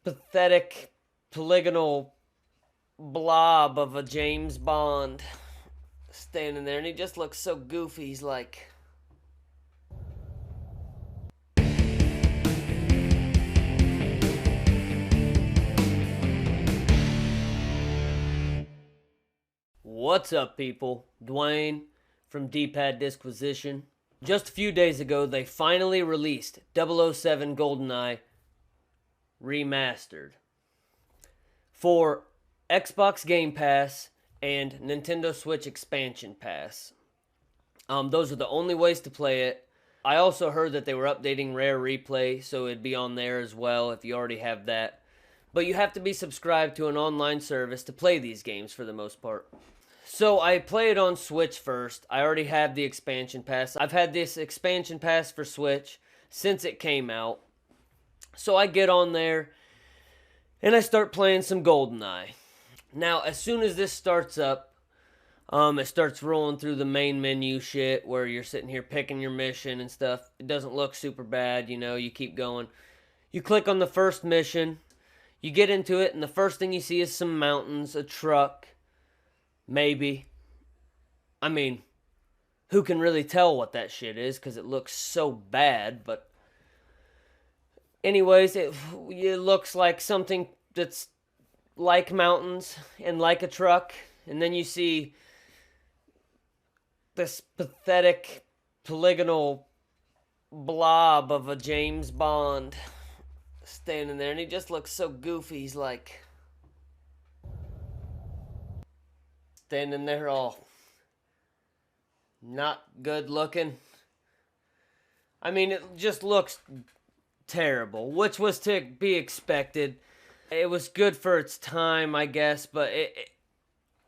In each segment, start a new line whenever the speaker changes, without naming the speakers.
pathetic polygonal blob of a James Bond standing there, and he just looks so goofy. He's like, "What's up, people? Dwayne from D-Pad Disquisition. Just a few days ago, they finally released 007 Goldeneye Remastered for Xbox Game Pass and Nintendo Switch Expansion Pass. Those are the only ways to play it. I also heard that they were updating Rare Replay, so it'd be on there as well if you already have that. But you have to be subscribed to an online service to play these games for the most part. So I play it on Switch first. I already have the expansion pass. I've had this expansion pass for Switch since it came out. So I get on there and I start playing some Goldeneye. Now, as soon as this starts up, it starts rolling through the main menu shit where you're sitting here picking your mission and stuff. It doesn't look super bad, you keep going. You click on the first mission, you get into it, and the first thing you see is some mountains, a truck, maybe. I mean, who can really tell what that shit is because it looks so bad, but anyways, it looks like something that's like mountains and like a truck, and then you see this pathetic polygonal blob of a James Bond standing there, and he just looks so goofy. He's like standing there all not good looking. I mean, it just looks terrible, which was to be expected. It was good for its time, I guess, but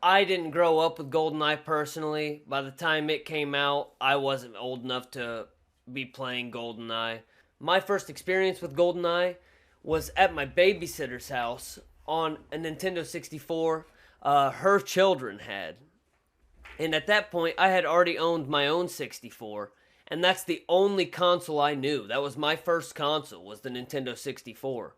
I didn't grow up with Goldeneye personally. By the time it came out, I wasn't old enough to be playing Goldeneye. My first experience with Goldeneye was at my babysitter's house on a Nintendo 64 her children had. And at that point, I had already owned my own 64, and that's the only console I knew. That was my first console, was the Nintendo 64.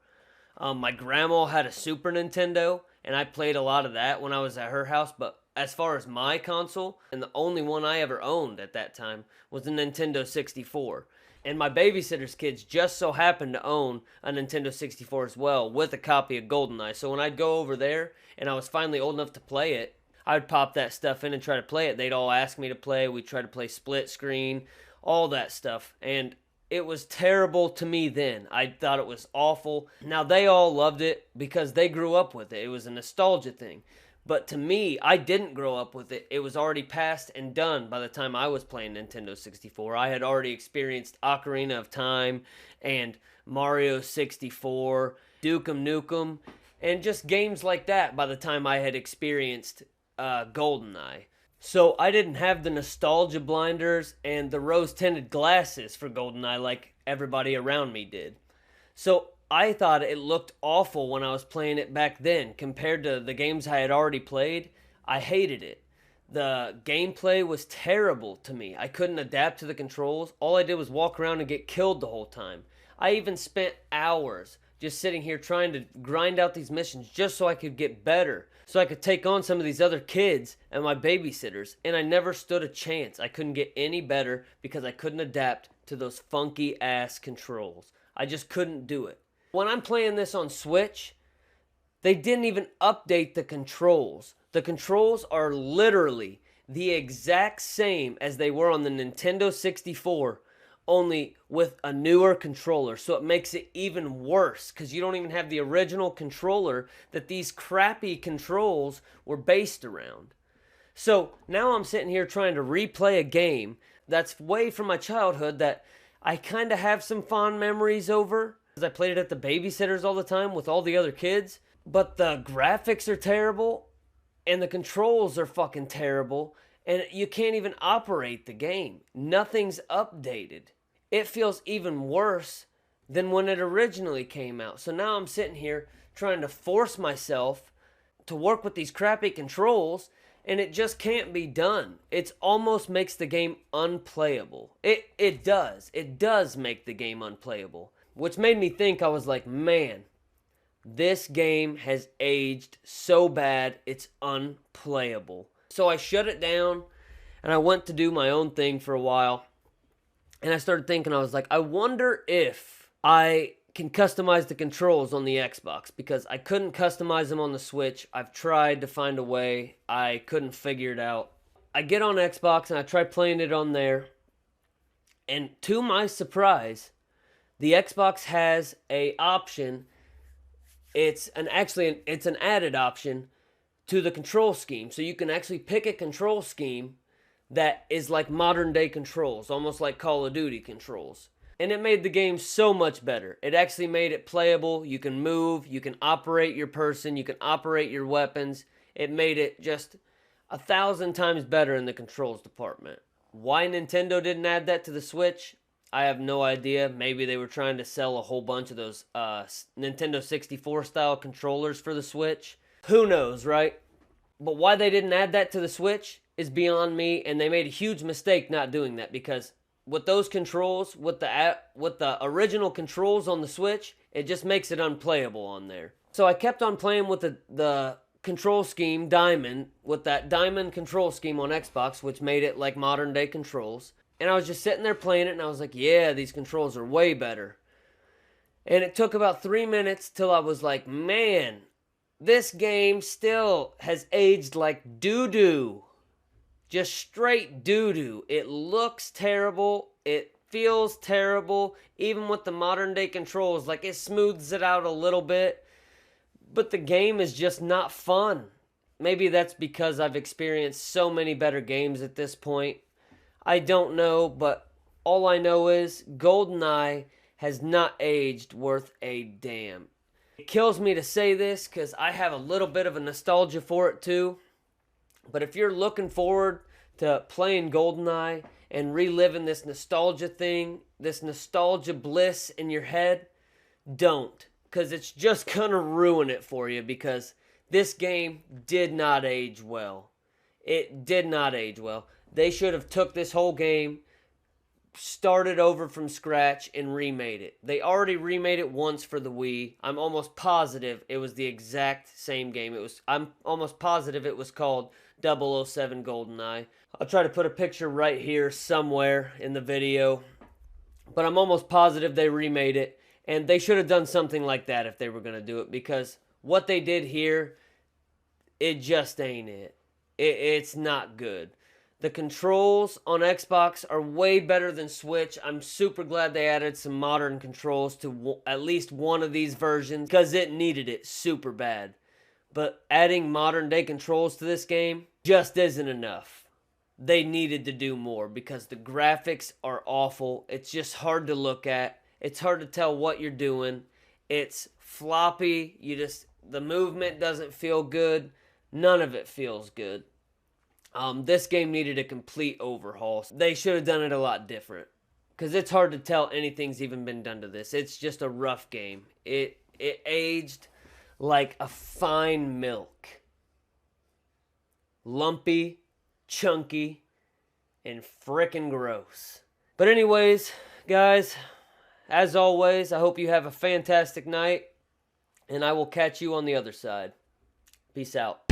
My grandma had a Super Nintendo, and I played a lot of that when I was at her house, but as far as my console, and the only one I ever owned at that time, was the Nintendo 64. And my babysitter's kids just so happened to own a Nintendo 64 as well, with a copy of GoldenEye. So when I'd go over there, and I was finally old enough to play it, I would pop that stuff in and try to play it. They'd all ask me to play. We'd try to play split screen, all that stuff. And it was terrible to me then. I thought it was awful. Now, they all loved it because they grew up with it. It was a nostalgia thing. But to me, I didn't grow up with it. It was already past and done by the time I was playing Nintendo 64. I had already experienced Ocarina of Time and Mario 64, Duke 'em Nukem, and just games like that by the time I had experienced Goldeneye. So I didn't have the nostalgia blinders and the rose-tinted glasses for Goldeneye like everybody around me did. So I thought it looked awful when I was playing it back then. Compared to the games I had already played, I hated it. The gameplay was terrible to me. I couldn't adapt to the controls. All I did was walk around and get killed the whole time. I even spent hours just sitting here trying to grind out these missions just so I could get better, so I could take on some of these other kids and my babysitters, and I never stood a chance. I couldn't get any better because I couldn't adapt to those funky ass controls. I just couldn't do it. When I'm playing this on Switch, they didn't even update the controls. The controls are literally the exact same as they were on the Nintendo 64, only with a newer controller. So it makes it even worse because you don't even have the original controller that these crappy controls were based around. So now I'm sitting here trying to replay a game that's way from my childhood that I kind of have some fond memories over, because I played it at the babysitters all the time with all the other kids. But the graphics are terrible, and the controls are fucking terrible, and you can't even operate the game. Nothing's updated. It feels even worse than when it originally came out. So now I'm sitting here trying to force myself to work with these crappy controls, and it just can't be done. It almost makes the game unplayable. It does. It does make the game unplayable. Which made me think, I was like, man, This game has aged so bad, it's unplayable. So I shut it down and I went to do my own thing for a while. And I started thinking, I was like, I wonder if I can customize the controls on the Xbox, because I couldn't customize them on the Switch. I've tried to find a way. I couldn't figure it out. I get on Xbox and I try playing it on there. And to my surprise, the Xbox has a option. It's an added option to the control scheme. So you can actually pick a control scheme that is like modern day controls, almost like Call of Duty controls. And it made the game so much better. It actually made it playable. You can move, you can operate your person, you can operate your weapons. It made it just 1,000 times better in the controls department. Why Nintendo didn't add that to the Switch, I have no idea. Maybe they were trying to sell a whole bunch of those Nintendo 64 style controllers for the Switch. Who knows, right? But why they didn't add that to the Switch is beyond me, and they made a huge mistake not doing that, because with those controls, with the original controls on the Switch, it just makes it unplayable on there. So I kept on playing with the control scheme Diamond, with that Diamond control scheme on Xbox, which made it like modern day controls. And I was just sitting there playing it, and I was like, yeah, these controls are way better. And it took about 3 minutes till I was like, man, this game still has aged like doo-doo. Just straight doo-doo. It looks terrible. It feels terrible. Even with the modern day controls, like it smooths it out a little bit. But the game is just not fun. Maybe that's because I've experienced so many better games at this point. I don't know, but all I know is Goldeneye has not aged worth a damn. It kills me to say this because I have a little bit of a nostalgia for it too. But if you're looking forward to playing Goldeneye and reliving this nostalgia thing, this nostalgia bliss in your head, don't. Because it's just going to ruin it for you, because this game did not age well. It did not age well. They should have took this whole game, started over from scratch, and remade it. They already remade it once for the Wii. I'm almost positive it was the exact same game. I'm almost positive it was called 007 GoldenEye. I'll try to put a picture right here somewhere in the video. But I'm almost positive they remade it. And they should have done something like that if they were going to do it. Because what they did here, it just ain't it. It's not good. The controls on Xbox are way better than Switch. I'm super glad they added some modern controls to at least one of these versions, because it needed it super bad. But adding modern day controls to this game just isn't enough. They needed to do more, because the graphics are awful. It's just hard to look at. It's hard to tell what you're doing. It's floppy. The movement doesn't feel good. None of it feels good. This game needed a complete overhaul. They should have done it a lot different, because it's hard to tell anything's even been done to this. It's just a rough game. It aged like a fine milk. Lumpy, chunky, and frickin' gross. But anyways, guys, as always, I hope you have a fantastic night, and I will catch you on the other side. Peace out.